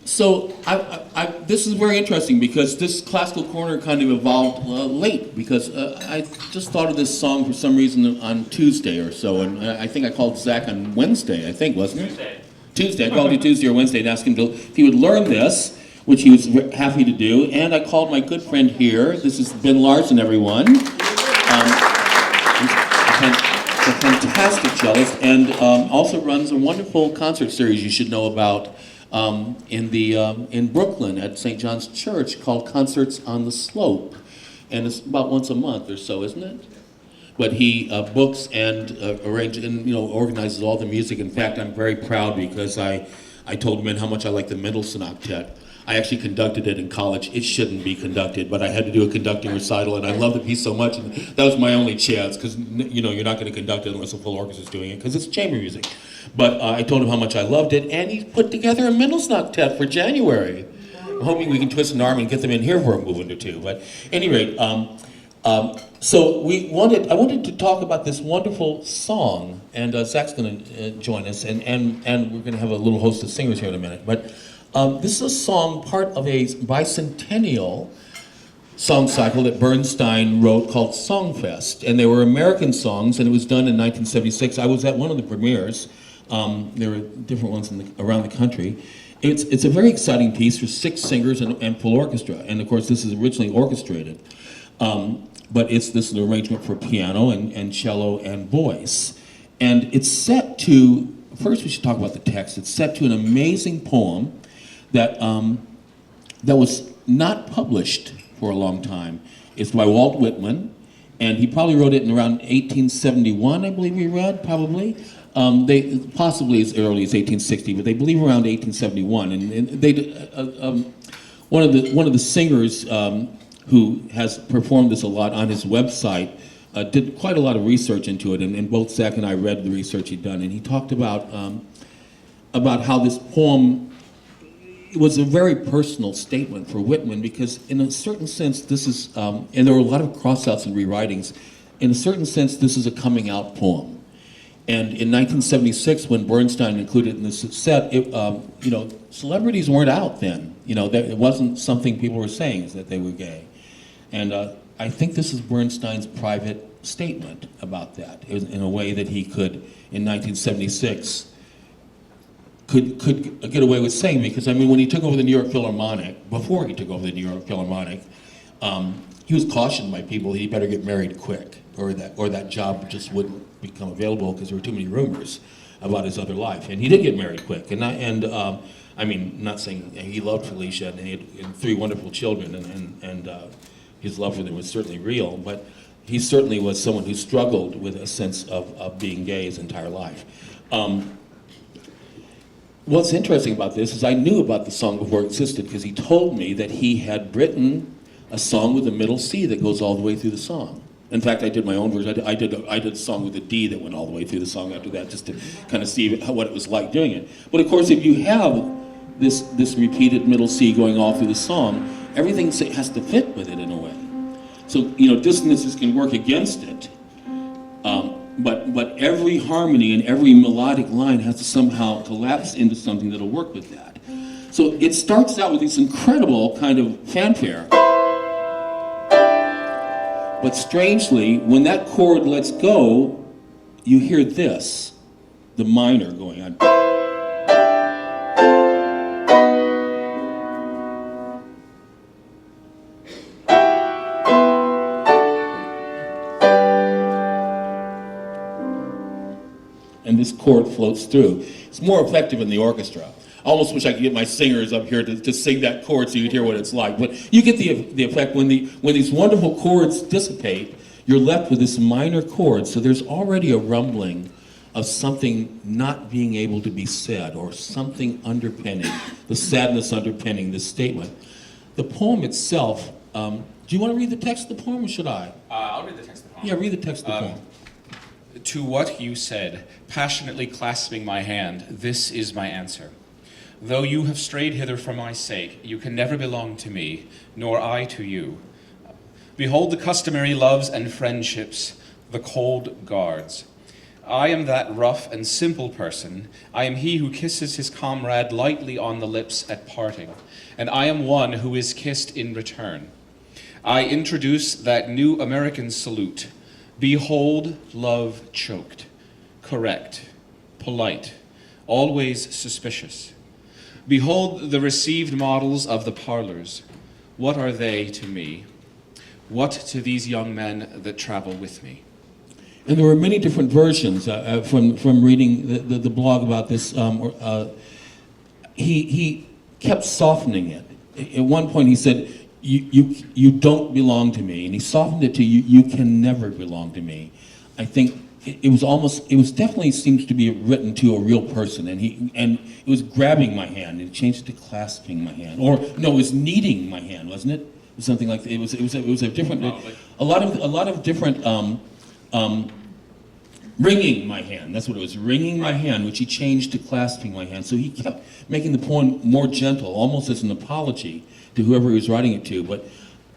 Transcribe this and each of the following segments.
So this is very interesting because this classical corner kind of evolved late because I just thought of this song for some reason on Tuesday or so, and I think I called Zach on Wednesday, I think, wasn't it? Tuesday. I called you Tuesday or Wednesday and asked him if he would learn this, which he was happy to do, and I called my good friend here. This is Ben Larsen, everyone. He's a fantastic cellist and also runs a wonderful concert series you should know about in Brooklyn at St. John's Church called Concerts on the Slope, and it's about once a month or so, isn't it? But he books and arranges and organizes all the music. In fact, I'm very proud because I told men how much I like the Mendelssohn Octet. I actually conducted it in college. It shouldn't be conducted, but I had to do a conducting recital, and I love the piece so much, and that was my only chance, because you're not going to conduct it unless a full orchestra is doing it, because it's chamber music. But I told him how much I loved it, and he put together a Mendelssohn Octet for January. I'm hoping we can twist an arm and get them in here for a movement or two. But at any rate, so I wanted to talk about this wonderful song, and Zach's going to join us, and we're going to have a little host of singers here in a minute. But this is a song, part of a bicentennial song cycle that Bernstein wrote called Songfest, and they were American songs, and it was done in 1976. I was at one of the premieres. There were different ones around the country. It's a very exciting piece for 6 singers and full orchestra, and of course this is originally orchestrated. But this is an arrangement for piano and cello and voice. And it's set to, first we should talk about the text, it's set to an amazing poem that was not published for a long time. It's by Walt Whitman, and he probably wrote it in around 1871, I believe we read, probably. They possibly as early as 1860, but they believe around 1871. And they, one of the singers who has performed this a lot on his website did quite a lot of research into it, and both Zach and I read the research he'd done, and he talked about how this poem was a very personal statement for Whitman, because in a certain sense this is, and there were a lot of crossouts and rewritings, in a certain sense this is a coming out poem. And in 1976, when Bernstein included it in the set, celebrities weren't out then. It wasn't something people were saying, is that they were gay. And I think this is Bernstein's private statement about that, in a way that he could, in 1976, could get away with saying, because when he took over the New York Philharmonic, before he took over the New York Philharmonic, he was cautioned by people he better get married quick, or that job just wouldn't become available because there were too many rumors about his other life. And he did get married quick, not saying he loved Felicia, and he had 3 wonderful children, and his love for them was certainly real, but he certainly was someone who struggled with a sense of being gay his entire life. What's interesting about this is I knew about the song before it existed, because he told me that he had written a song with a middle C that goes all the way through the song. In fact, I did my own version. I did a song with a D that went all the way through the song after that, just to kind of see what it was like doing it. But of course, if you have this repeated middle C going all through the song, everything has to fit with it in a way. So dissonances can work against it, but every harmony and every melodic line has to somehow collapse into something that'll work with that. So it starts out with this incredible kind of fanfare. But strangely, when that chord lets go, you hear this, the minor going on. And this chord floats through. It's more effective in the orchestra. I almost wish I could get my singers up here to sing that chord so you could hear what it's like. But you get the effect when these wonderful chords dissipate, you're left with this minor chord. So there's already a rumbling of something not being able to be said, or something underpinning, the sadness underpinning this statement. The poem itself, do you want to read the text of the poem, or should I? I'll read the text of the poem. Yeah, read the text of the poem. To what you said, passionately clasping my hand, this is my answer. Though you have strayed hither for my sake, you can never belong to me, nor I to you. Behold the customary loves and friendships, the cold guards. I am that rough and simple person. I am he who kisses his comrade lightly on the lips at parting, and I am one who is kissed in return. I introduce that new American salute. Behold, love choked, correct, polite, always suspicious. Behold the received models of the parlors. What are they to me? What to these young men that travel with me? And there were many different versions from reading the blog about this. He kept softening it. At one point he said, you don't belong to me. And he softened it to you can never belong to me. I think it was definitely seems to be written to a real person. And it was grabbing my hand. It changed to clasping my hand. Or, no, it was kneading my hand, wasn't it? It was something like that. It was a different, a lot of different, wringing my hand. That's what it was, wringing my hand, which he changed to clasping my hand. So he kept making the poem more gentle, almost as an apology to whoever he was writing it to. But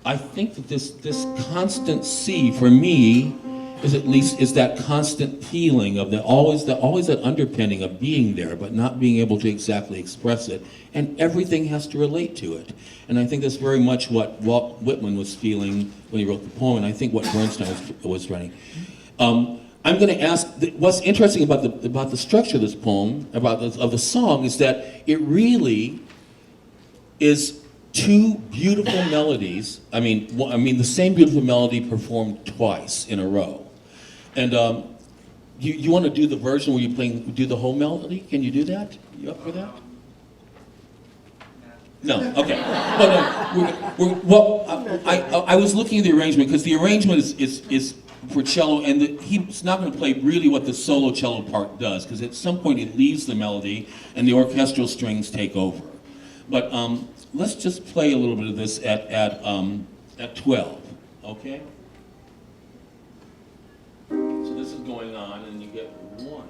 I think that this constant C for me is that constant feeling of always that underpinning of being there, but not being able to exactly express it, and everything has to relate to it. And I think that's very much what Walt Whitman was feeling when he wrote the poem, and I think what Bernstein was writing. I'm going to ask, what's interesting about the structure of this poem, of the song, is that it really is two beautiful melodies. I mean, the same beautiful melody performed twice in a row. And you want to do the version where you do the whole melody? Can you do that? You up for that? No. Okay. I was looking at the arrangement because the arrangement is for cello, and he's not going to play really what the solo cello part does, because at some point it leaves the melody and the orchestral strings take over. But let's just play a little bit of this at 12, okay? So this is going on, and you get 1.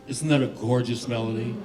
Isn't that a gorgeous melody?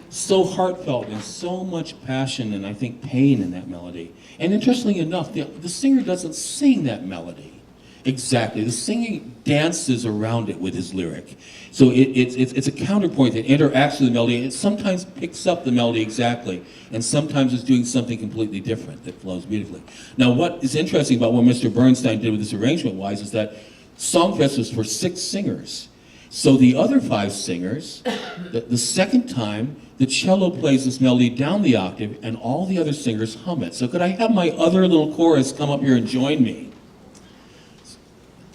So heartfelt and so much passion and I think pain in that melody. And interestingly enough, the singer doesn't sing that melody exactly. The singing dances around it with his lyric. So it's a counterpoint that interacts with the melody. It sometimes picks up the melody exactly, and sometimes it's doing something completely different that flows beautifully. Now, what is interesting about what Mr. Bernstein did with this arrangement-wise is that Songfest was for 6 singers. So the other 5 singers, the second time, the cello plays this melody down the octave, and all the other singers hum it. So could I have my other little chorus come up here and join me?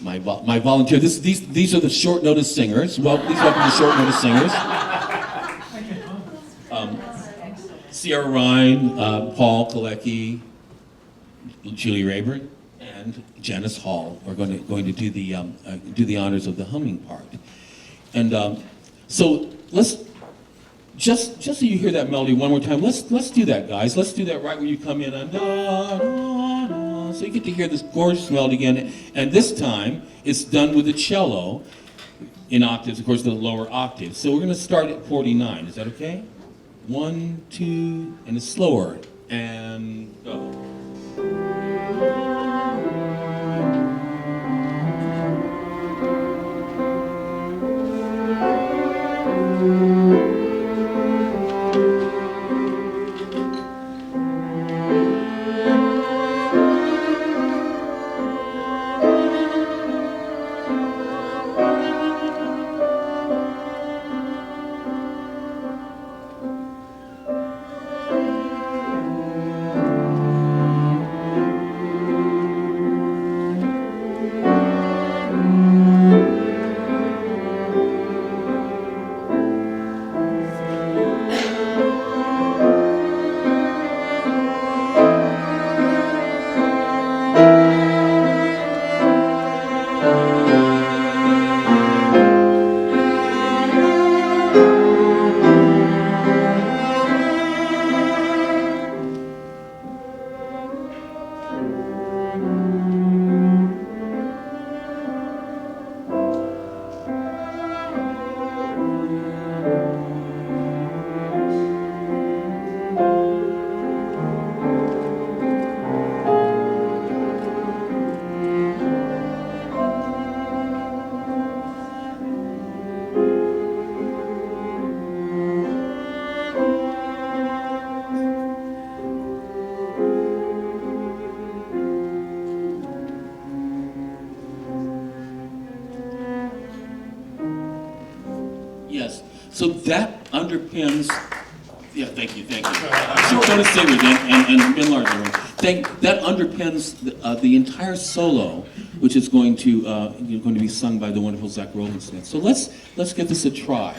My volunteer. These are the short notice singers. Well, please welcome the short notice singers. Sierra Rein, Paul Kolecki, Julie Reyburn, and Janice Hall are going to do the honors of the humming part. And so let's just so you hear that melody one more time, let's do that, guys. Let's do that right when you come in. Da, da, da. So you get to hear this gorgeous melody again. And this time, it's done with the cello in octaves, of course, the lower octaves. So we're going to start at 49. Is that okay? 1, 2, and it's slower. And go. Yes. So that underpins. Yeah, thank you. Sure, going to sing again, and Ben Larsen. That underpins the entire solo, which is going to be sung by the wonderful Wobensmith. So let's give this a try.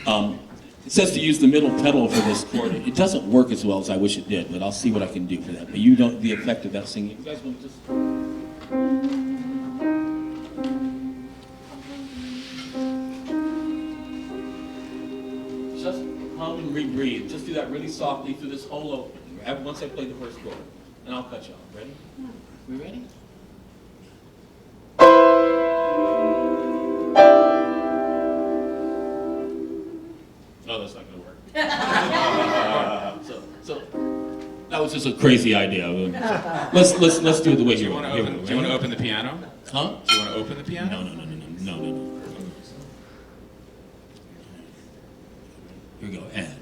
It says to use the middle pedal for this chord. It doesn't work as well as I wish it did, but I'll see what I can do for that. But you don't the effect of that singing. You guys want to just. Just hum and rebreathe. Just do that really softly through this whole opening. Once I play the first chord, and I'll cut you off. Ready? We ready? No, that's not going to work. So that was just a crazy idea. Let's do it the way you want. Do you want to open the piano? Huh? Do you want to open the piano? No. Here we go. And.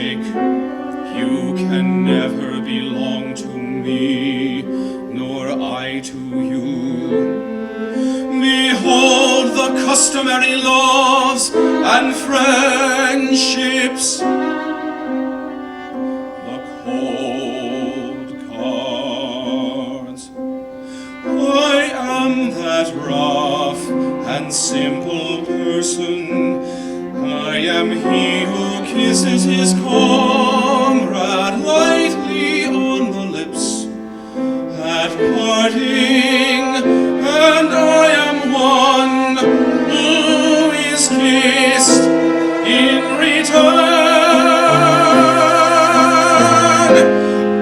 sake, you can never belong to me, nor I to you. Behold the customary loves and friendships, the cold cards. I am that rough and simple person. I am he who kisses his comrade lightly on the lips at parting, and I am one who is kissed in return.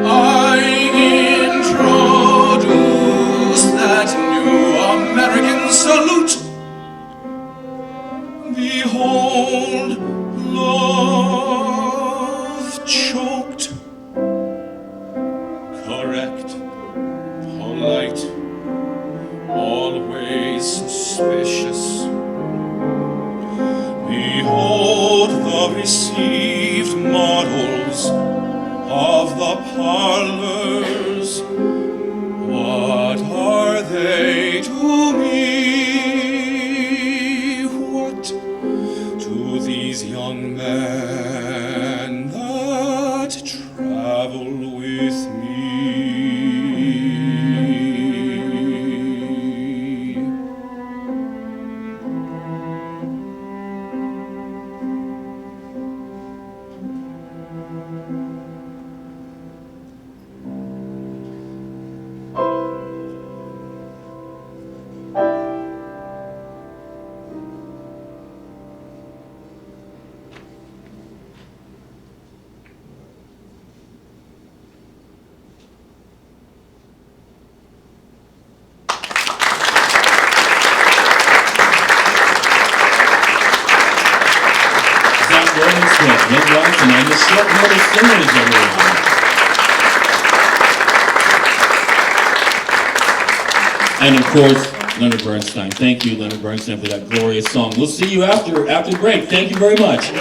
I introduce that new American salute. Behold, love choked, correct, polite, always suspicious. Behold the received models of the parlors. What are they to me? What to these young men that travel with me? Wobensmith, Larsen, and the short notice singers, everyone. And of course, Leonard Bernstein. Thank you, Leonard Bernstein, for that glorious song. We'll see you after the break. Thank you very much.